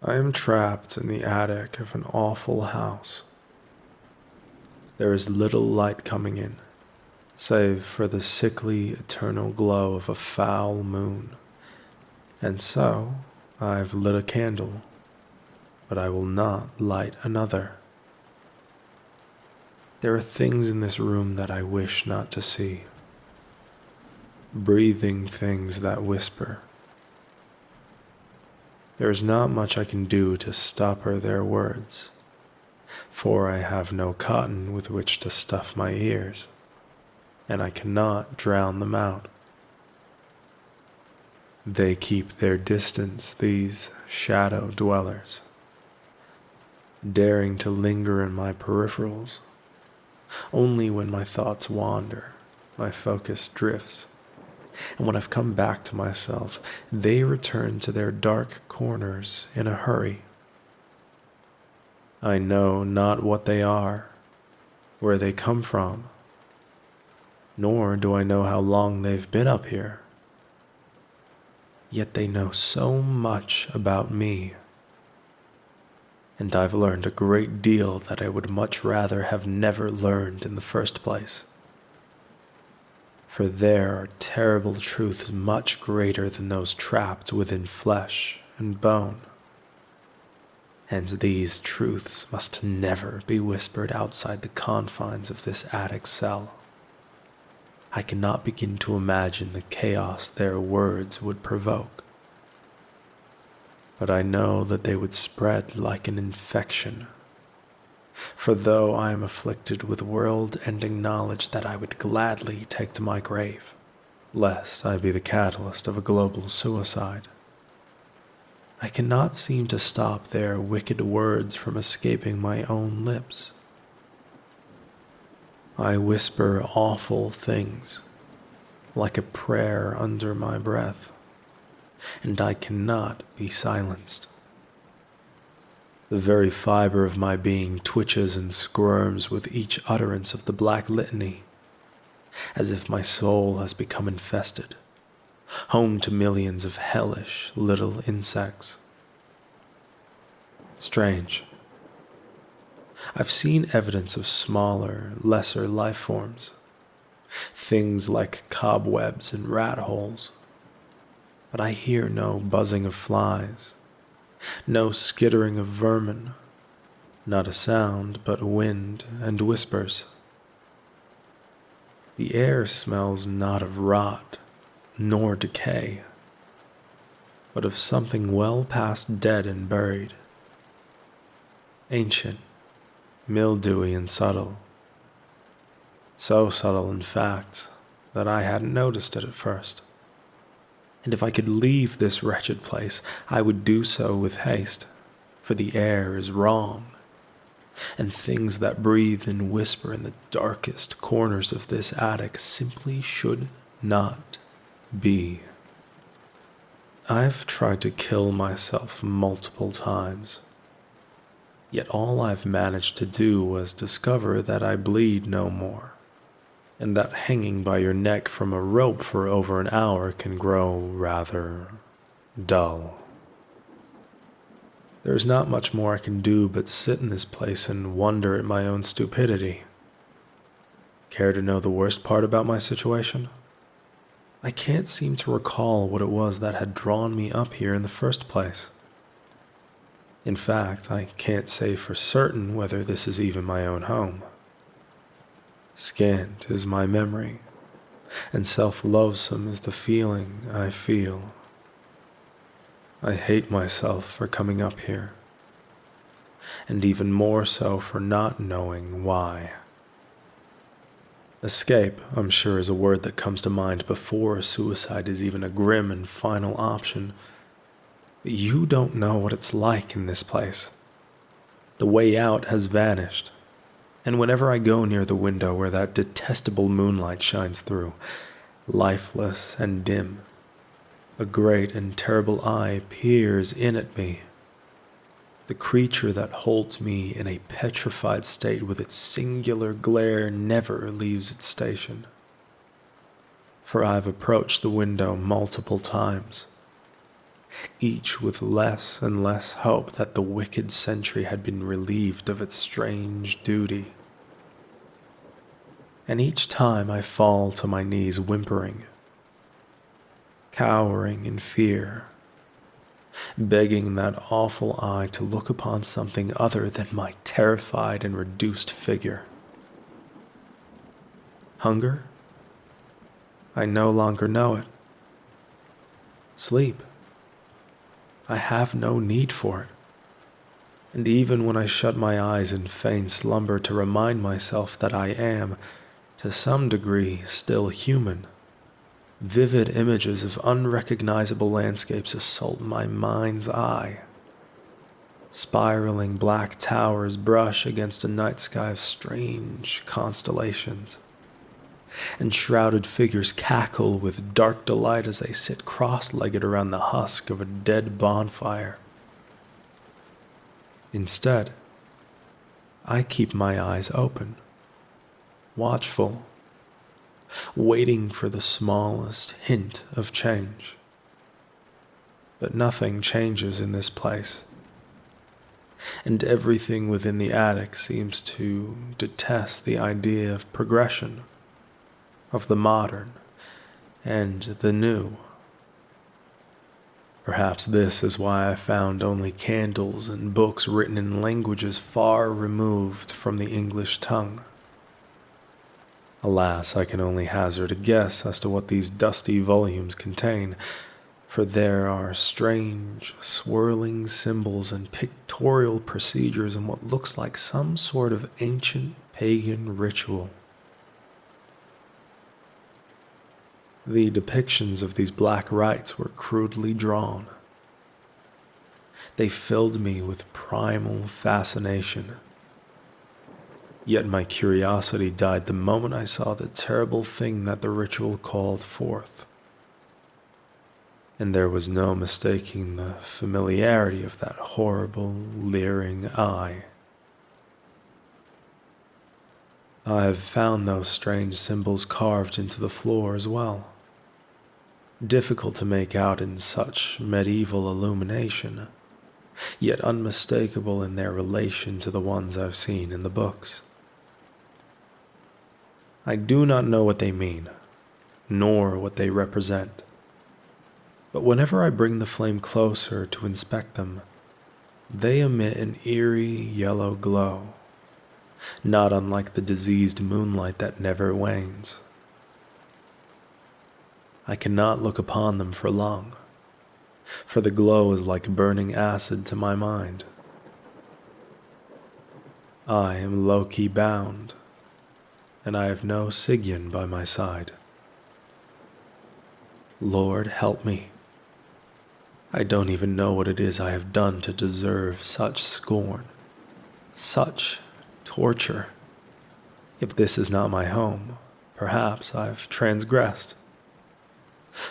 I am trapped in the attic of an awful house. There is little light coming in, save for the sickly eternal glow of a foul moon, and so I've lit a candle, but I will not light another. There are things in this room that I wish not to see, breathing things that whisper. There is not much I can do to stopper their words, for I have no cotton with which to stuff my ears, and I cannot drown them out. They keep their distance, these shadow dwellers, daring to linger in my peripherals. Only when my thoughts wander, my focus drifts, and when I've come back to myself, they return to their dark corners in a hurry. I know not what they are, where they come from, nor do I know how long they've been up here. Yet they know so much about me, and I've learned a great deal that I would much rather have never learned in the first place. For there are terrible truths much greater than those trapped within flesh and bone. And these truths must never be whispered outside the confines of this attic cell. I cannot begin to imagine the chaos their words would provoke. But I know that they would spread like an infection. For though I am afflicted with world-ending knowledge that I would gladly take to my grave, lest I be the catalyst of a global suicide, I cannot seem to stop their wicked words from escaping my own lips. I whisper awful things, like a prayer under my breath, and I cannot be silenced. The very fiber of my being twitches and squirms with each utterance of the black litany, as if my soul has become infested, home to millions of hellish little insects. Strange. I've seen evidence of smaller, lesser life forms, things like cobwebs and rat holes, but I hear no buzzing of flies, no skittering of vermin, not a sound but wind and whispers. The air smells not of rot nor decay, but of something well past dead and buried, ancient, mildewy and subtle. So subtle, in fact, that I hadn't noticed it at first. And if I could leave this wretched place, I would do so with haste, for the air is wrong, and things that breathe and whisper in the darkest corners of this attic simply should not be. I've tried to kill myself multiple times, yet all I've managed to do was discover that I bleed no more, and that hanging by your neck from a rope for over an hour can grow rather dull. There's not much more I can do but sit in this place and wonder at my own stupidity. Care to know the worst part about my situation? I can't seem to recall what it was that had drawn me up here in the first place. In fact, I can't say for certain whether this is even my own home. Scant is my memory, and self-loathsome is the feeling I feel. I hate myself for coming up here, and even more so for not knowing why. Escape, I'm sure, is a word that comes to mind before suicide is even a grim and final option. But you don't know what it's like in this place. The way out has vanished, and whenever I go near the window where that detestable moonlight shines through, lifeless and dim, a great and terrible eye peers in at me. The creature that holds me in a petrified state with its singular glare never leaves its station. For I've approached the window multiple times. each with less and less hope that the wicked sentry had been relieved of its strange duty. And each time I fall to my knees whimpering, cowering in fear, begging that awful eye to look upon something other than my terrified and reduced figure. Hunger? I no longer know it. Sleep? I have no need for it. And even when I shut my eyes in faint slumber to remind myself that I am, to some degree, still human, vivid images of unrecognizable landscapes assault my mind's eye. Spiraling black towers brush against a night sky of strange constellations, and shrouded figures cackle with dark delight as they sit cross-legged around the husk of a dead bonfire. Instead, I keep my eyes open, watchful, waiting for the smallest hint of change. But nothing changes in this place, and everything within the attic seems to detest the idea of progression, of the modern and the new. Perhaps this is why I found only candles and books written in languages far removed from the English tongue. Alas, I can only hazard a guess as to what these dusty volumes contain, for there are strange, swirling symbols and pictorial procedures in what looks like some sort of ancient pagan ritual. The depictions of these black rites were crudely drawn. They filled me with primal fascination. Yet my curiosity died the moment I saw the terrible thing that the ritual called forth. And there was no mistaking the familiarity of that horrible, leering eye. I have found those strange symbols carved into the floor as well, difficult to make out in such medieval illumination, yet unmistakable in their relation to the ones I've seen in the books. I do not know what they mean, nor what they represent, but whenever I bring the flame closer to inspect them, they emit an eerie yellow glow, not unlike the diseased moonlight that never wanes. I cannot look upon them for long, for the glow is like burning acid to my mind. I am low-key bound, and I have no Sigyn by my side. Lord, help me. I don't even know what it is I have done to deserve such scorn, such torture. If this is not my home, perhaps I've transgressed.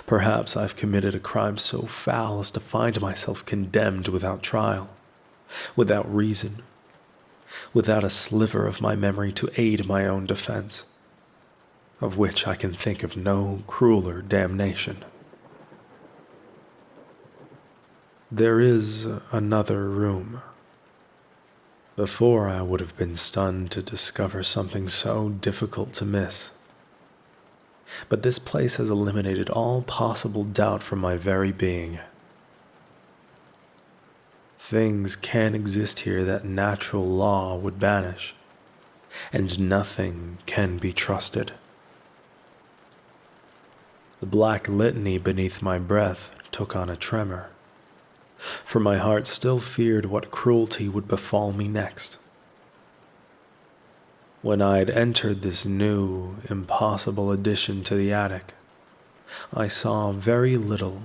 Perhaps I've committed a crime so foul as to find myself condemned without trial, without reason, without a sliver of my memory to aid my own defense, of which I can think of no crueler damnation. There is another room. Before I would have been stunned to discover something so difficult to miss. But this place has eliminated all possible doubt from my very being. Things can exist here that natural law would banish, and nothing can be trusted. The black litany beneath my breath took on a tremor, for my heart still feared what cruelty would befall me next. When I had entered this new, impossible addition to the attic, I saw very little.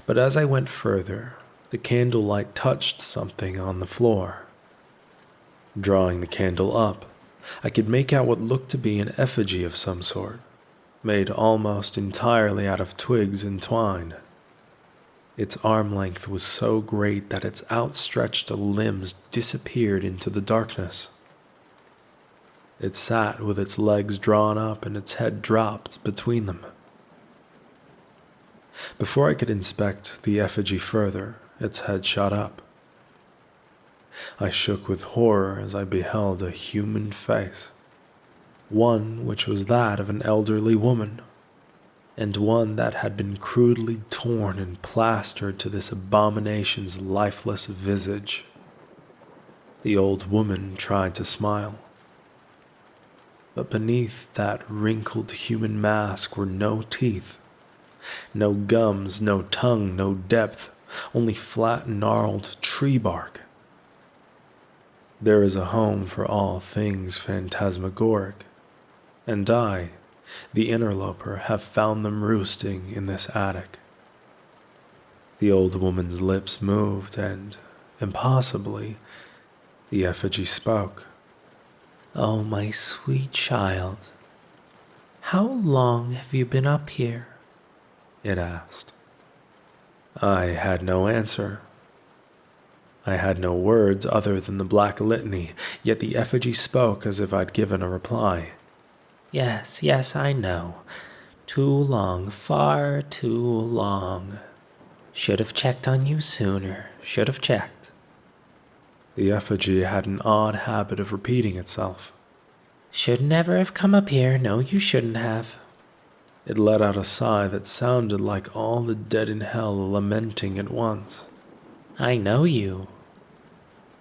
But as I went further, the candlelight touched something on the floor. Drawing the candle up, I could make out what looked to be an effigy of some sort, made almost entirely out of twigs and twine. Its arm length was so great that its outstretched limbs disappeared into the darkness. It sat with its legs drawn up and its head dropped between them. Before I could inspect the effigy further, its head shot up. I shook with horror as I beheld a human face, one which was that of an elderly woman, and one that had been crudely torn and plastered to this abomination's lifeless visage. The old woman tried to smile, but beneath that wrinkled human mask were no teeth, no gums, no tongue, no depth, only flat, gnarled tree bark. There is a home for all things phantasmagoric, and I, the interloper, have found them roosting in this attic. The old woman's lips moved, and, impossibly, the effigy spoke. "Oh, my sweet child, how long have you been up here?" it asked. I had no answer. I had no words other than the black litany, yet the effigy spoke as if I'd given a reply. "Yes, yes, I know. Too long, far too long. Should have checked on you sooner, should have checked." The effigy had an odd habit of repeating itself. "Should never have come up here, no, you shouldn't have." It let out a sigh that sounded like all the dead in hell lamenting at once. "I know you.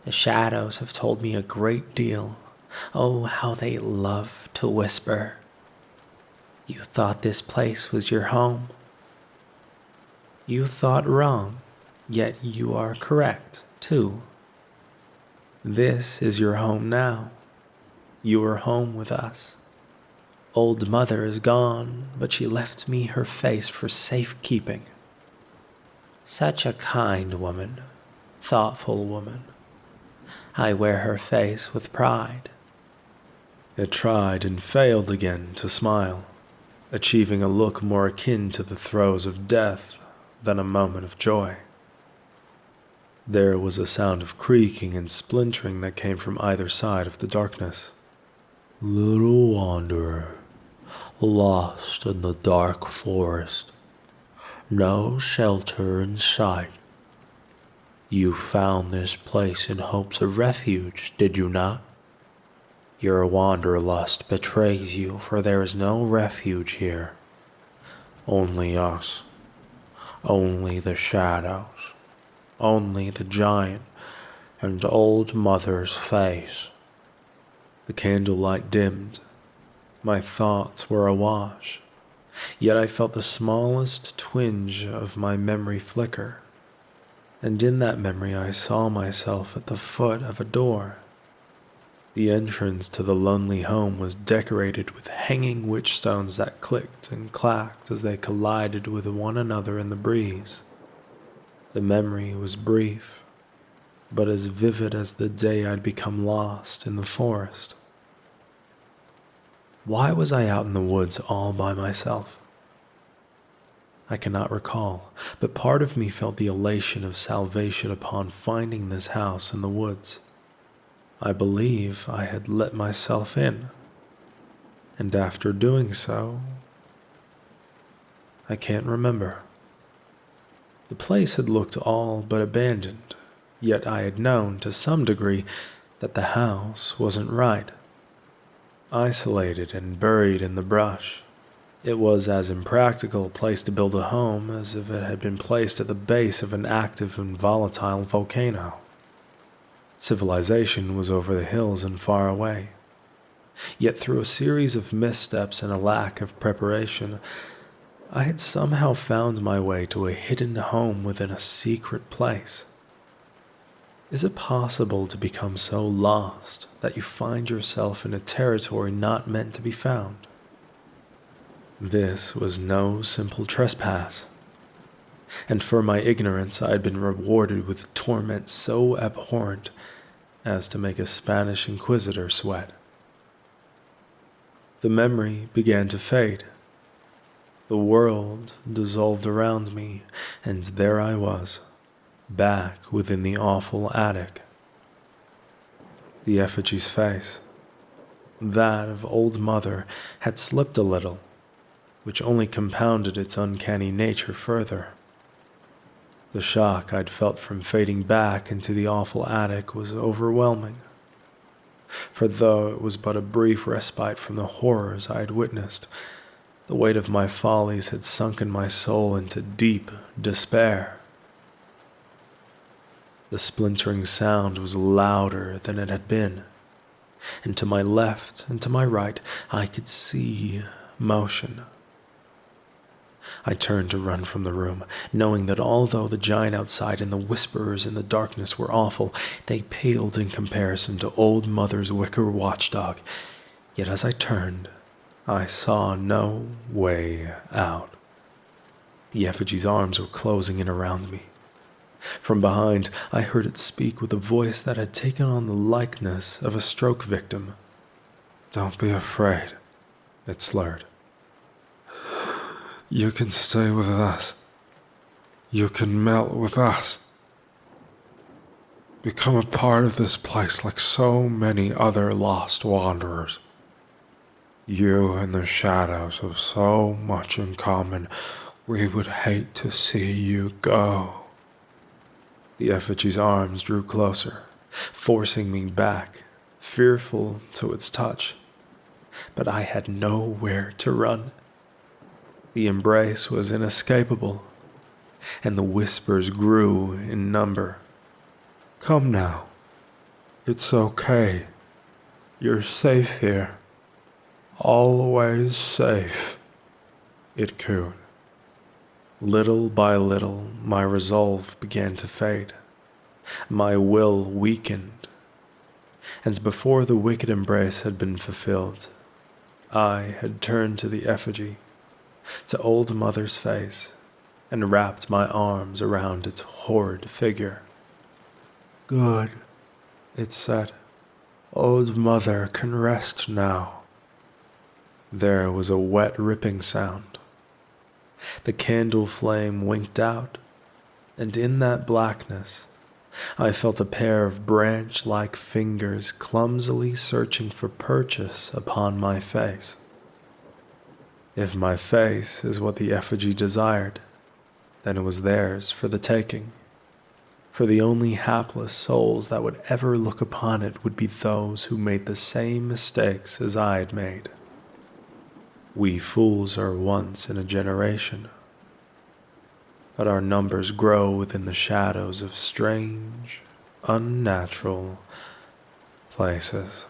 The shadows have told me a great deal. Oh, how they love to whisper. You thought this place was your home. You thought wrong, yet you are correct, too. This is your home now. You are home with us. Old mother is gone, but she left me her face for safekeeping. Such a kind woman, thoughtful woman. I wear her face with pride." It tried and failed again to smile, achieving a look more akin to the throes of death than a moment of joy. There was a sound of creaking and splintering that came from either side of the darkness. "Little wanderer, lost in the dark forest, no shelter in sight. You found this place in hopes of refuge, did you not? Your wanderlust betrays you, for there is no refuge here. Only us. Only the shadows. Only the giant and old mother's face." The candlelight dimmed. My thoughts were awash, yet I felt the smallest twinge of my memory flicker, and in that memory I saw myself at the foot of a door. The entrance to the lonely home was decorated with hanging witch stones that clicked and clacked as they collided with one another in the breeze. The memory was brief, but as vivid as the day I'd become lost in the forest. Why was I out in the woods all by myself? I cannot recall, but part of me felt the elation of salvation upon finding this house in the woods. I believe I had let myself in, and after doing so, I can't remember. The place had looked all but abandoned, yet I had known to some degree that the house wasn't right. Isolated and buried in the brush, it was as impractical a place to build a home as if it had been placed at the base of an active and volatile volcano. Civilization was over the hills and far away. Yet through a series of missteps and a lack of preparation, I had somehow found my way to a hidden home within a secret place. Is it possible to become so lost that you find yourself in a territory not meant to be found? This was no simple trespass, and for my ignorance I had been rewarded with torment so abhorrent as to make a Spanish inquisitor sweat. The memory began to fade. The world dissolved around me, and there I was, back within the awful attic. The effigy's face, that of old mother, had slipped a little, which only compounded its uncanny nature further. The shock I'd felt from fading back into the awful attic was overwhelming, for though it was but a brief respite from the horrors I had witnessed, the weight of my follies had sunken my soul into deep despair. The splintering sound was louder than it had been, and to my left and to my right I could see motion. I turned to run from the room, knowing that although the giant outside and the whisperers in the darkness were awful, they paled in comparison to Old Mother's wicker watchdog. Yet as I turned, I saw no way out. The effigy's arms were closing in around me. From behind, I heard it speak with a voice that had taken on the likeness of a stroke victim. "Don't be afraid," it slurred. "You can stay with us. You can melt with us. Become a part of this place like so many other lost wanderers. You and the shadows have so much in common. We would hate to see you go." The effigy's arms drew closer, forcing me back, fearful to its touch. But I had nowhere to run. The embrace was inescapable, and the whispers grew in number. "Come now. It's okay. You're safe here. Always safe," it cooed. Little by little, my resolve began to fade. My will weakened, and before the wicked embrace had been fulfilled, I had turned to the effigy, to Old Mother's face, and wrapped my arms around its horrid figure. "Good," it said. "Old Mother can rest now." There was a wet ripping sound. The candle flame winked out, and in that blackness, I felt a pair of branch-like fingers clumsily searching for purchase upon my face. If my face is what the effigy desired, then it was theirs for the taking, for the only hapless souls that would ever look upon it would be those who made the same mistakes as I had made. We fools are once in a generation, but our numbers grow within the shadows of strange, unnatural places.